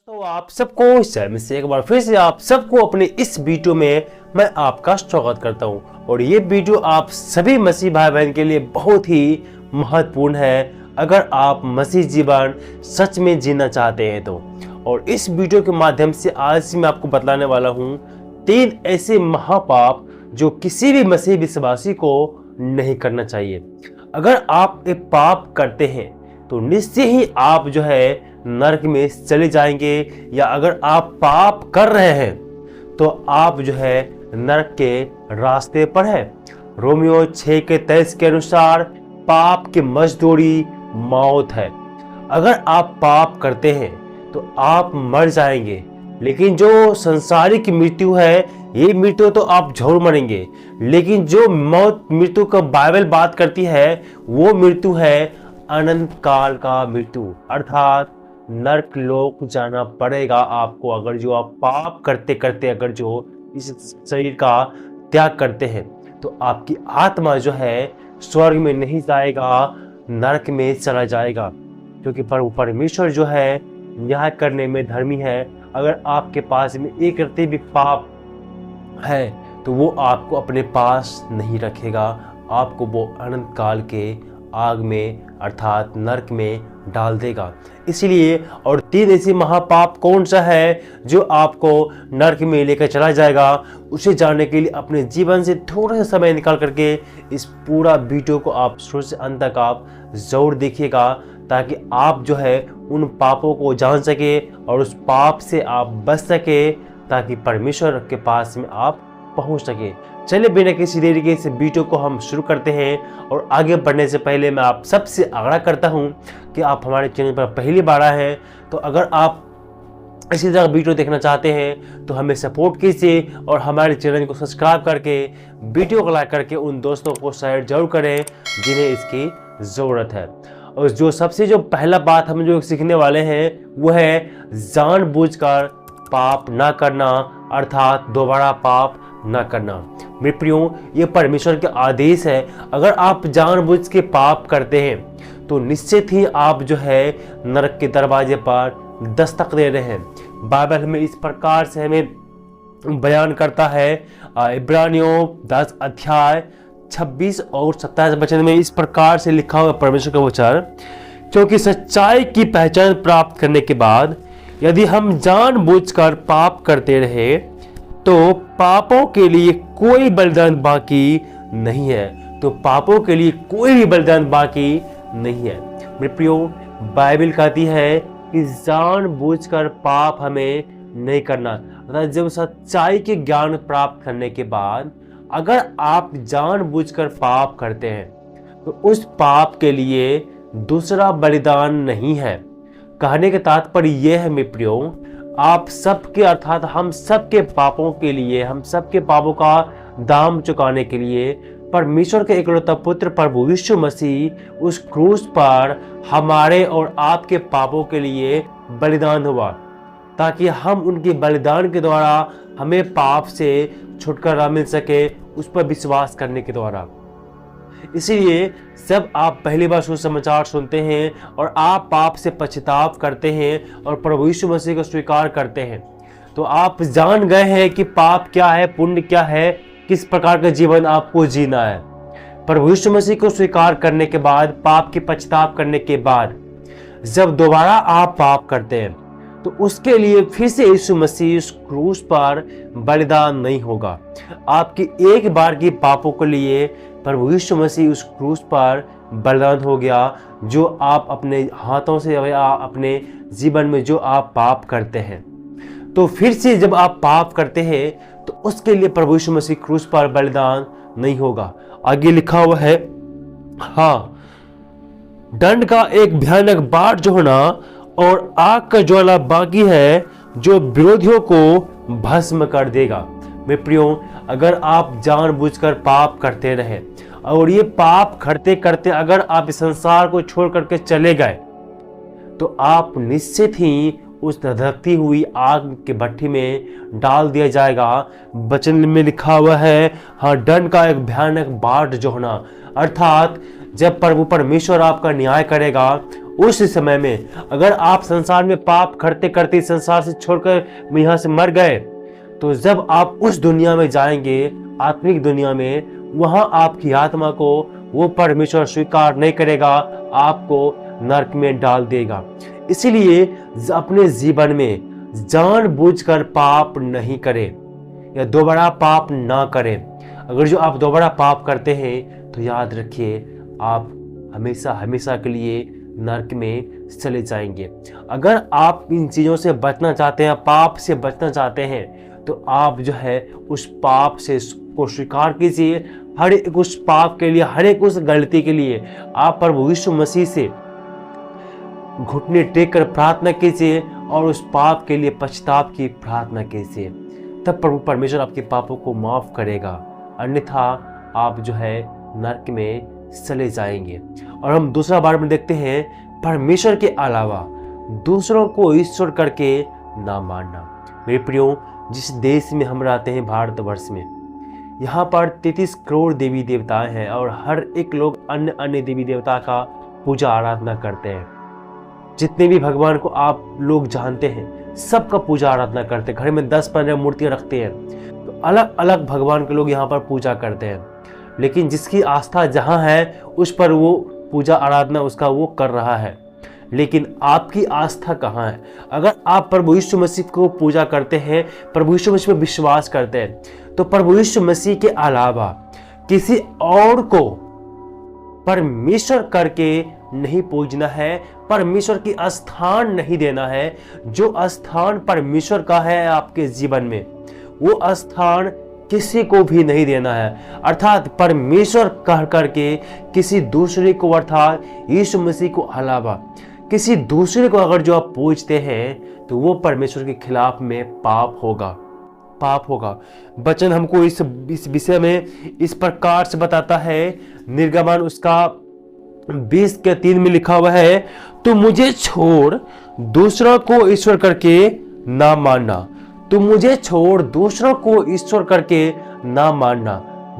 तो आप सबको समय से एक बार फिर से आप सबको अपने इस वीडियो में मैं आपका स्वागत करता हूं। और ये वीडियो आप सभी मसीह भाई बहन के लिए बहुत ही महत्वपूर्ण है अगर आप मसीह जीवन सच में जीना चाहते हैं तो। और इस वीडियो के माध्यम से आज मैं आपको बतलाने वाला हूं 3 ऐसे महापाप जो किसी भी मसीह विश्वासी को नहीं करना चाहिए। अगर आप एक पाप करते हैं तो निश्चय ही आप जो है नरक में चले जाएंगे, या अगर आप पाप कर रहे हैं तो आप जो है नरक के रास्ते पर है। रोमियो 6:23 के अनुसार पाप की मजदूरी मौत है। अगर आप पाप करते हैं तो आप मर जाएंगे, लेकिन जो संसारिक मृत्यु है ये मृत्यु तो आप जरूर मरेंगे, लेकिन जो मौत मृत्यु का बाइबल बात करती है वो मृत्यु है अनंत काल का मृत्यु, अर्थात नरक लोक जाना पड़ेगा आपको। अगर जो आप पाप करते करते अगर जो इस शरीर का त्याग करते हैं तो आपकी आत्मा जो है स्वर्ग में नहीं जाएगा, नरक में चला जाएगा, क्योंकि परमेश्वर जो है न्याय करने में धर्मी है। अगर आपके पास में एक रत्ती भी पाप है तो वो आपको अपने पास नहीं रखेगा, आपको वो अनंत काल के आग में अर्थात नरक में डाल देगा। इसलिए और 3 ऐसे महापाप कौन सा है जो आपको नरक में लेकर चला जाएगा, उसे जानने के लिए अपने जीवन से थोड़ा सा समय निकाल करके इस पूरा वीडियो को आप शुरू से अंत तक आप जरूर देखिएगा, ताकि आप जो है उन पापों को जान सके और उस पाप से आप बच सके, ताकि परमेश्वर के पास में आप पहुंच सके। चलिए बिना किसी देरी के इस वीडियो को हम शुरू करते हैं। और आगे बढ़ने से पहले मैं आप सबसे आग्रह करता हूं कि आप हमारे चैनल पर पहली बार आए हैं तो अगर आप इसी तरह वीडियो देखना चाहते हैं तो हमें सपोर्ट कीजिए और हमारे चैनल को सब्सक्राइब करके वीडियो को लाइक करके उन दोस्तों को शेयर जरूर करें जिन्हें इसकी ज़रूरत है। और जो सबसे जो पहला बात हम जो सीखने वाले हैं वो है जानबूझकर पाप ना करना, अर्थात दोबारा पाप ना करना। मेरे प्रियो, ये परमेश्वर के आदेश है। अगर आप जानबूझ के पाप करते हैं तो निश्चित ही आप जो है नरक के दरवाजे पर दस्तक दे रहे हैं। बाइबल में इस प्रकार से हमें बयान करता है, इब्रानियों 10 अध्याय 26 और 27 वचन में इस प्रकार से लिखा हुआ परमेश्वर का वचन, क्योंकि सच्चाई की पहचान प्राप्त करने के बाद यदि हम जानबूझकर पाप करते रहे तो पापों के लिए कोई बलिदान बाकी नहीं है। तो पापों के लिए कोई भी बलिदान बाकी नहीं है। मेरे प्रियो, बाइबल कहती है कि जानबूझकर पाप हमें नहीं करना। अर्थात जब सच्चाई के ज्ञान प्राप्त करने के बाद अगर आप जानबूझकर पाप करते हैं तो उस पाप के लिए दूसरा बलिदान नहीं है। कहने का तात्पर्य यह है मेरे प्रियो, आप सबके अर्थात हम सबके पापों के लिए, हम सबके पापों का दाम चुकाने के लिए परमेश्वर के इकलौता पुत्र प्रभु यीशु मसीह उस क्रूस पर हमारे और आपके पापों के लिए बलिदान हुआ, ताकि हम उनके बलिदान के द्वारा हमें पाप से छुटकारा मिल सके, उस पर विश्वास करने के द्वारा। इसीलिए जब आप पहली बार सुसमाचार सुनते हैं और आप पाप से पश्चाताप करते हैं और प्रभु यीशु मसीह को स्वीकार करते हैं तो आप जान गए हैं कि पाप क्या है, पुण्य क्या है, किस प्रकार का जीवन आपको जीना है। प्रभु यीशु मसीह को स्वीकार करने के बाद, पाप की पश्चाताप करने के बाद जब दोबारा आप पाप करते हैं तो उसके लिए फिर से यीशु मसीह उस क्रूस पर बलिदान नहीं होगा। आपकी एक बार की पापों के लिए प्रभु यीशु मसीह उस क्रूस पर बलिदान हो गया। जो आप अपने हाथों से या अपने जीवन में जो आप पाप करते हैं, तो फिर से जब आप पाप करते हैं तो उसके लिए प्रभु यीशु मसीह क्रूस पर बलिदान नहीं होगा। आगे लिखा हुआ है, हाँ, दंड का एक भयानक बाढ़ जो होना और आग का ज्वाला बाकी है जो विरोधियों को भस्म कर देगा। मेरे प्रियो, अगर आप जानबूझकर पाप करते रहे और ये पाप करते करते अगर आप इस संसार को छोड़ करके चले गए तो आप निश्चित ही उस धधकती हुई आग के भट्टी में डाल दिया जाएगा। वचन में लिखा हुआ है, हाँ, दंड का एक भयानक बाढ़ जो होना, अर्थात जब प्रभु परमेश्वर आपका न्याय करेगा उस समय में अगर आप संसार में पाप करते करते संसार से छोड़कर यहाँ से मर गए, तो जब आप उस दुनिया में जाएंगे, आत्मिक दुनिया में, वहां आपकी आत्मा को वो परमेश्वर स्वीकार नहीं करेगा, आपको नरक में डाल देगा। इसीलिए अपने जीवन में जानबूझकर पाप नहीं करें या दोबारा पाप ना करें। अगर जो आप दोबारा पाप करते हैं तो याद रखिए आप हमेशा हमेशा के लिए नरक में चले जाएंगे। अगर आप इन चीज़ों से बचना चाहते हैं, पाप से बचना चाहते हैं, तो आप जो है उस पाप से को स्वीकार कीजिए। हर एक उस पाप के लिए, हर एक उस गलती के लिए आप प्रभु यीशु मसीह से घुटने टेक कर प्रार्थना कीजिए और उस पाप के लिए पश्चाताप की प्रार्थना कीजिए। तब प्रभु परमेश्वर आपके पापों को माफ करेगा, अन्यथा आप जो है नरक में चले जाएंगे। और हम दूसरा बार में देखते हैं, परमेश्वर के अलावा दूसरों को ईश्वर करके ना मानना। मेरे प्रियो, जिस देश में हम रहते हैं, भारतवर्ष में, यहाँ पर 33 करोड़ देवी देवताएं हैं और हर एक लोग अन्य अन्य देवी देवता का पूजा आराधना करते हैं। जितने भी भगवान को आप लोग जानते हैं, सबका पूजा आराधना करते हैं। घर में 10-15 मूर्तियां रखते हैं, तो अलग अलग भगवान के लोग यहाँ पर पूजा करते हैं। लेकिन जिसकी आस्था जहाँ है, उस पर वो पूजा आराधना उसका वो कर रहा है। लेकिन आपकी आस्था कहाँ है? अगर आप प्रभु यीशु मसीह को पूजा करते हैं, प्रभु यीशु मसीह पर विश्वास करते हैं, तो प्रभु यीशु मसीह के अलावा किसी और को परमेश्वर करके नहीं पूजना है, परमेश्वर की स्थान नहीं देना है। जो स्थान परमेश्वर का है आपके जीवन में, वो स्थान किसी को भी नहीं देना है। अर्थात परमेश्वर कह करके किसी दूसरे को, अर्थात यीशु मसीह को अलावा किसी दूसरे को अगर जो आप पूजते हैं, तो वो परमेश्वर के खिलाफ में पाप होगा। वचन हमको इस विषय में इस प्रकार से बताता है। निर्गमन उसका 20:3 में लिखा हुआ है, तो मुझे छोड़ दूसरों को ईश्वर करके ना मानना। तो मुझे छोड़ दूसरों को ईश्वर करके ना मानना।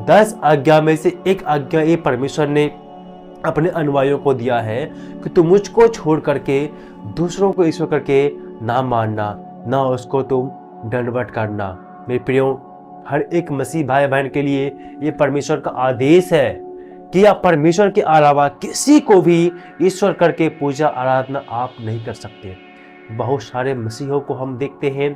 10 आज्ञा में से एक आज्ञा ये परमेश्वर ने अपने अनुयायियों को दिया है कि तुम मुझको छोड़ करके दूसरों को ईश्वर करके ना मानना, ना उसको तुम दंडवत करना। मेरे प्रियो, हर एक मसीह भाई बहन के लिए ये परमेश्वर का आदेश है कि आप परमेश्वर के अलावा किसी को भी ईश्वर करके पूजा आराधना आप नहीं कर सकते। बहुत सारे मसीहों को हम देखते हैं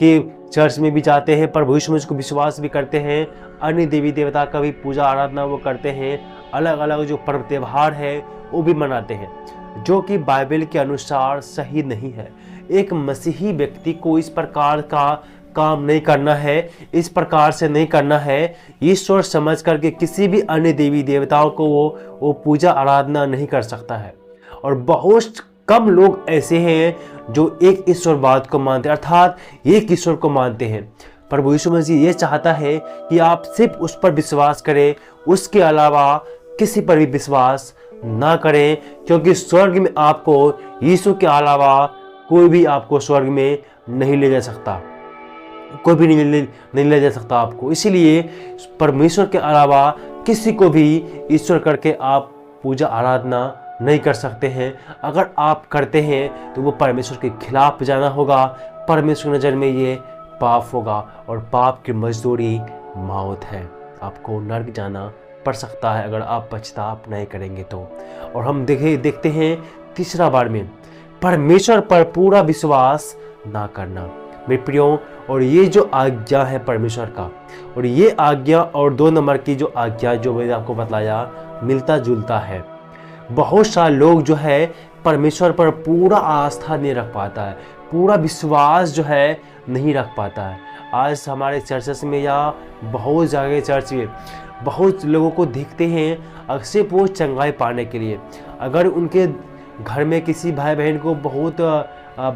कि चर्च में भी जाते हैं, प्रभु यीशु मसीह को विश्वास भी करते हैं, अन्य देवी देवता का भी पूजा आराधना वो करते हैं, अलग अलग जो पर्व त्योहार है वो भी मनाते हैं, जो कि बाइबल के अनुसार सही नहीं है। एक मसीही व्यक्ति को इस प्रकार का काम नहीं करना है, इस प्रकार से नहीं करना है। ईश्वर समझ करके किसी भी अन्य देवी देवताओं को वो पूजा आराधना नहीं कर सकता है। और बहुत कम लोग ऐसे हैं जो एक ईश्वरवाद को मानते हैं, अर्थात एक ईश्वर को मानते हैं। प्रभु यीशु मसीह ये चाहता है कि आप सिर्फ उस पर विश्वास करें, उसके अलावा किसी पर भी विश्वास ना करें, क्योंकि स्वर्ग में आपको यीशु के अलावा कोई भी आपको स्वर्ग में नहीं ले जा सकता, कोई भी नहीं ले जा सकता आपको। इसीलिए परमेश्वर के अलावा किसी को भी ईश्वर करके आप पूजा आराधना नहीं कर सकते हैं। अगर आप करते हैं तो वो परमेश्वर के खिलाफ जाना होगा, परमेश्वर की नज़र में ये पाप होगा, और पाप की मजदूरी मौत है। आपको नरक जाना पड़ सकता है अगर आप पछताप नहीं करेंगे तो। और हम देखते हैं तीसरा बार में, परमेश्वर पर पूरा विश्वास ना करना। मेरे प्रियो, और ये जो आज्ञा है परमेश्वर का, और ये आज्ञा और 2 नंबर की जो आज्ञा जो मैंने आपको बताया, मिलता जुलता है। बहुत सारे लोग जो है परमेश्वर पर पूरा आस्था नहीं रख पाता है, पूरा विश्वास जो है नहीं रख पाता है। आज हमारे चर्चेस में या बहुत जगह चर्च में बहुत लोगों को देखते हैं अक्सर वो चंगाई पाने के लिए, अगर उनके घर में किसी भाई बहन को बहुत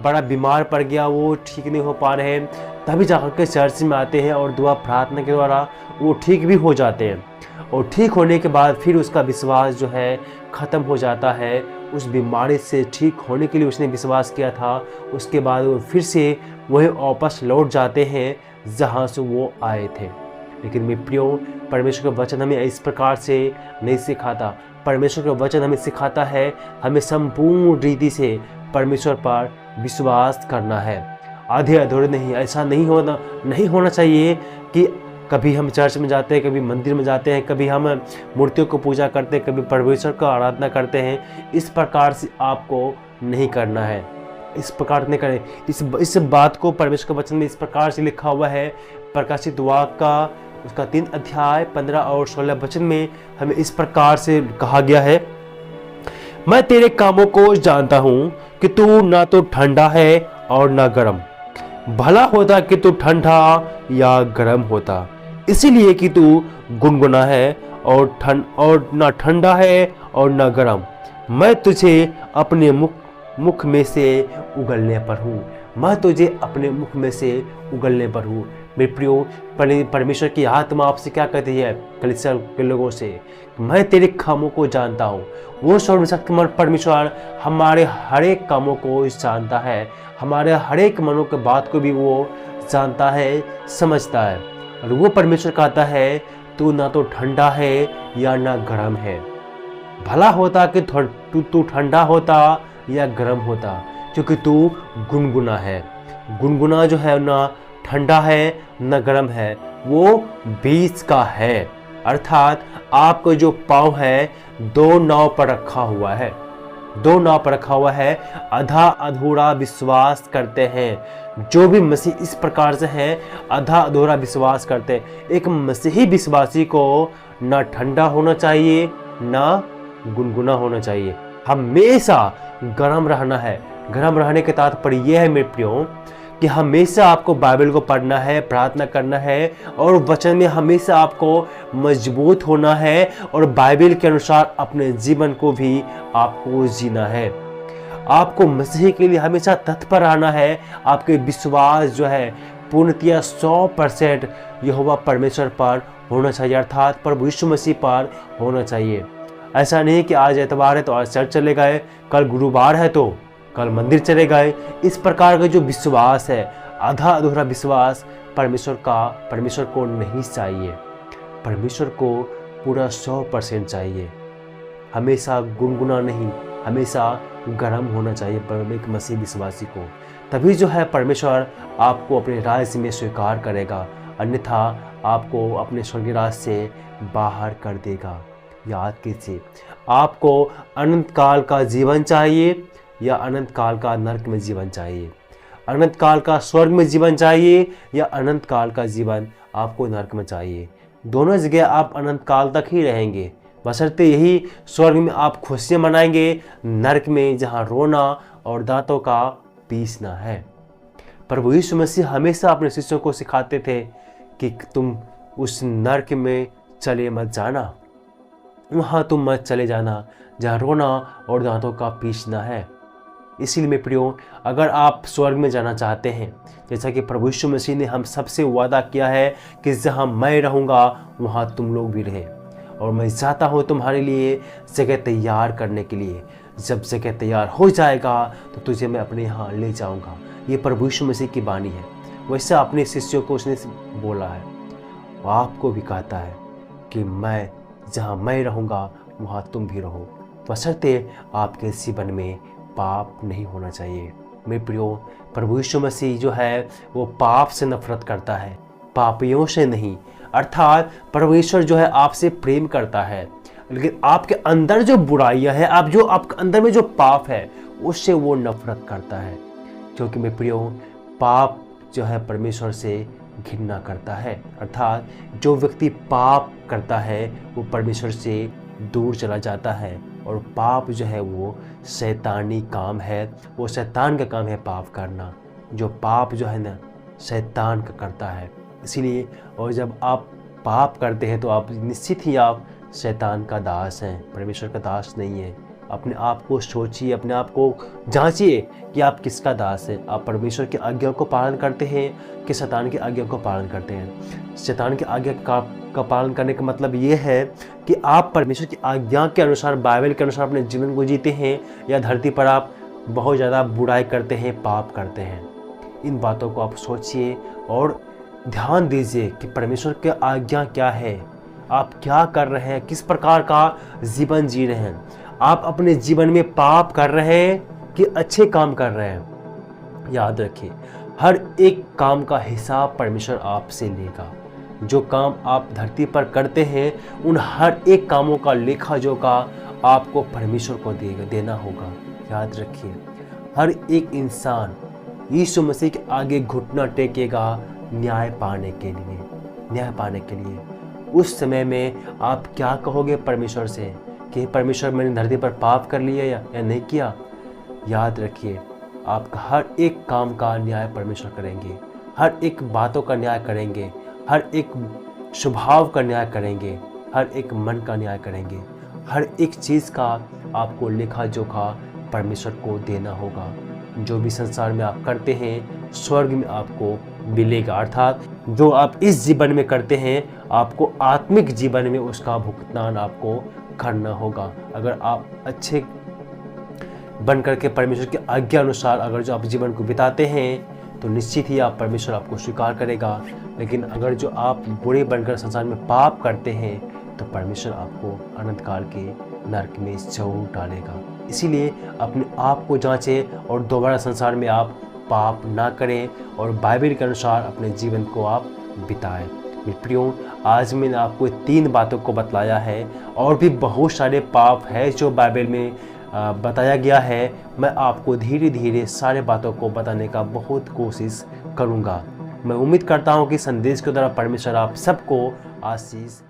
बड़ा बीमार पड़ गया, वो ठीक नहीं हो पा रहे हैं, तभी जाकर के चर्च में आते हैं और दुआ प्रार्थना के द्वारा वो ठीक भी हो जाते हैं। और ठीक होने के बाद फिर उसका विश्वास जो है ख़त्म हो जाता है। उस बीमारी से ठीक होने के लिए उसने विश्वास किया था, उसके बाद वो फिर से वही वापस लौट जाते हैं जहाँ से वो आए थे। लेकिन मेरे प्रियो, परमेश्वर का वचन हमें इस प्रकार से नहीं सिखाता। परमेश्वर का वचन हमें सिखाता है हमें संपूर्ण रीति से परमेश्वर पर विश्वास करना है, आधे अधूरे नहीं। ऐसा नहीं होना चाहिए कि कभी हम चर्च में जाते हैं, कभी मंदिर में जाते हैं, कभी हम मूर्तियों को पूजा करते हैं, कभी परमेश्वर का आराधना करते हैं। इस प्रकार से आपको नहीं करना है, इस प्रकार नहीं करें। इस बात को परमेश्वर के वचन में इस प्रकार से लिखा हुआ है। प्रकाशित वाक्य का उसका 3 अध्याय 15 और 16 वचन में हमें इस प्रकार से कहा गया है, मैं तेरे कामों को जानता हूं कि तू ना तो ठंडा है और ना गर्म। भला होता कि तू ठंडा या गर्म होता, इसीलिए कि तू गुनगुना है और ना ठंडा है और ना गर्म। मैं तुझे अपने मुख में से उगलने पर हूँ, मैं तुझे अपने मुख में से उगलने पर हूँ। मेरे प्रियो, परमेश्वर की आत्मा आपसे क्या कहती है कलीसिया के लोगों से, मैं तेरे कामों को जानता हूँ। वो सर्वशक्तिमान परमेश्वर हमारे हर एक कामों को जानता है, हमारे हर एक मनों के बात को भी वो जानता है, समझता है। और वो परमेश्वर कहता है तू ना तो ठंडा है या ना गर्म है। भला होता कि तू ठंडा होता या गर्म होता, क्योंकि तू गुनगुना है। गुनगुना जो है ना ठंडा है न गर्म है, वो बीच का है। अर्थात आपको जो पाँव है 2 नाव पर रखा हुआ है, 2 नाव पर रखा हुआ है। आधा अधूरा विश्वास करते हैं। जो भी मसीह इस प्रकार से हैं, आधा अधूरा विश्वास करते हैं। एक मसीही विश्वासी को ना ठंडा होना चाहिए ना गुनगुना होना चाहिए, हमेशा गर्म रहना है। गर्म रहने के तात्पर्य यह है मेरे प्रियो कि हमेशा आपको बाइबल को पढ़ना है, प्रार्थना करना है और वचन में हमेशा आपको मजबूत होना है और बाइबल के अनुसार अपने जीवन को भी आपको जीना है। आपको मसीह के लिए हमेशा तत्पर रहना है। आपके विश्वास जो है पूर्णतया 100% यहोवा परमेश्वर पर होना चाहिए, अर्थात प्रभु यीशु मसीह पर होना चाहिए। ऐसा नहीं कि आज एतवार है तो आज चर्च चले गए, कल गुरुवार है तो कल मंदिर चले गए। इस प्रकार का जो विश्वास है, आधा अधूरा विश्वास परमेश्वर को नहीं चाहिए। परमेश्वर को पूरा 100% चाहिए। हमेशा गुनगुना नहीं, हमेशा गर्म होना चाहिए एक मसीह विश्वासी को। तभी जो है परमेश्वर आपको अपने राज्य में स्वीकार करेगा, अन्यथा आपको अपने स्वर्गीय राज्य से बाहर कर देगा। याद कीजिए, आपको अनंत काल का जीवन चाहिए या अनंत काल का नरक में जीवन चाहिए, अनंत काल का स्वर्ग में जीवन चाहिए या अनंत काल का जीवन आपको नरक में चाहिए। दोनों जगह आप अनंत काल तक ही रहेंगे, बशर्ते यही स्वर्ग में आप खुशियाँ मनाएंगे, नरक में जहाँ रोना और दांतों का पीसना है। प्रभु यीशु मसीह हमेशा अपने शिष्यों को सिखाते थे कि तुम उस नरक में चले मत जाना, वहाँ तुम मत चले जाना जहाँ रोना और दांतों का पीसना है। इसीलिए मेरे प्रियो, अगर आप स्वर्ग में जाना चाहते हैं, जैसा कि प्रभु यीशु मसीह ने हम सबसे वादा किया है कि जहाँ मैं रहूँगा वहाँ तुम लोग भी रहे, और मैं चाहता हूँ तुम्हारे लिए जगह तैयार करने के लिए। जब जगह तैयार हो जाएगा तो तुझे मैं अपने यहाँ ले जाऊँगा। ये प्रभु यीशु मसीह की वाणी है। वैसे अपने शिष्यों को उसने बोला है, वो आपको भी कहता है कि मैं जहाँ मैं रहूँगा वहाँ तुम भी रहो, बशर्ते आपके जीवन में पाप नहीं होना चाहिए। मेरे प्रियो, प्रभु यीशु मसीह जो है वो पाप से नफरत करता है, पापियों से नहीं। अर्थात परमेश्वर जो है आपसे प्रेम करता है, लेकिन आपके अंदर जो बुराइयां हैं, आपके अंदर में जो पाप है, उससे वो नफरत करता है। क्योंकि मेरे प्रियो, पाप जो है परमेश्वर से घृणा करता है। अर्थात जो व्यक्ति पाप करता है वो परमेश्वर से दूर चला जाता है, और पाप जो है वो शैतानी काम है, वो शैतान का काम है पाप करना। जो पाप जो है ना शैतान का करता है। इसीलिए और जब आप पाप करते हैं तो आप निश्चित ही आप शैतान का दास हैं, परमेश्वर का दास नहीं है। अपने आप को सोचिए, अपने आप को जांचिए कि आप किसका दास हैं। आप परमेश्वर की आज्ञा को पालन करते हैं कि शैतान की आज्ञा को पालन करते हैं। शैतान की आज्ञा का पालन करने का मतलब ये है कि आप परमेश्वर की आज्ञा के अनुसार, बाइबल के अनुसार अपने जीवन को जीते हैं, या धरती पर आप बहुत ज़्यादा बुराई करते हैं, पाप करते हैं। इन बातों को आप सोचिए और ध्यान दीजिए कि परमेश्वर की आज्ञा क्या है। आप क्या कर रहे हैं, किस प्रकार का जीवन जी रहे हैं, आप अपने जीवन में पाप कर रहे हैं कि अच्छे काम कर रहे हैं। याद रखिए, हर एक काम का हिसाब परमेश्वर आपसे लेगा। जो काम आप धरती पर करते हैं उन हर एक कामों का लेखा जोखा आपको परमेश्वर को देना होगा। याद रखिए, हर एक इंसान यीशु मसीह के आगे घुटना टेकेगा न्याय पाने के लिए। उस समय में आप क्या कहोगे परमेश्वर से कि परमेश्वर, मैंने धरती पर पाप कर लिया या नहीं किया। याद रखिए, आपका हर एक काम का न्याय परमेश्वर करेंगे, हर एक बातों का न्याय करेंगे, हर एक स्वभाव का न्याय करेंगे, हर एक मन का न्याय करेंगे। हर एक चीज़ का आपको लेखा जोखा परमेश्वर को देना होगा। जो भी संसार में आप करते हैं स्वर्ग में आपको मिलेगा, अर्थात जो आप इस जीवन में करते हैं आपको आत्मिक जीवन में उसका भुगतान आपको करना होगा। अगर आप अच्छे बन करके परमेश्वर की आज्ञा अनुसार अगर जो आप जीवन को बिताते हैं तो निश्चित ही आप परमेश्वर आपको स्वीकार करेगा। लेकिन अगर जो आप बुरे बनकर संसार में पाप करते हैं तो परमेश्वर आपको अनंत काल के नरक में जरूर डालेगा। इसीलिए अपने आप को जांचें और दोबारा संसार में आप पाप ना करें और बाइबल के अनुसार अपने जीवन को आप बिताएं। मेरे प्रियो, आज मैंने आपको 3 बातों को बतलाया है और भी बहुत सारे पाप है जो बाइबल में बताया गया है। मैं आपको धीरे धीरे सारे बातों को बताने का बहुत कोशिश करूँगा। मैं उम्मीद करता हूँ कि संदेश के द्वारा परमेश्वर आप सबको आशीष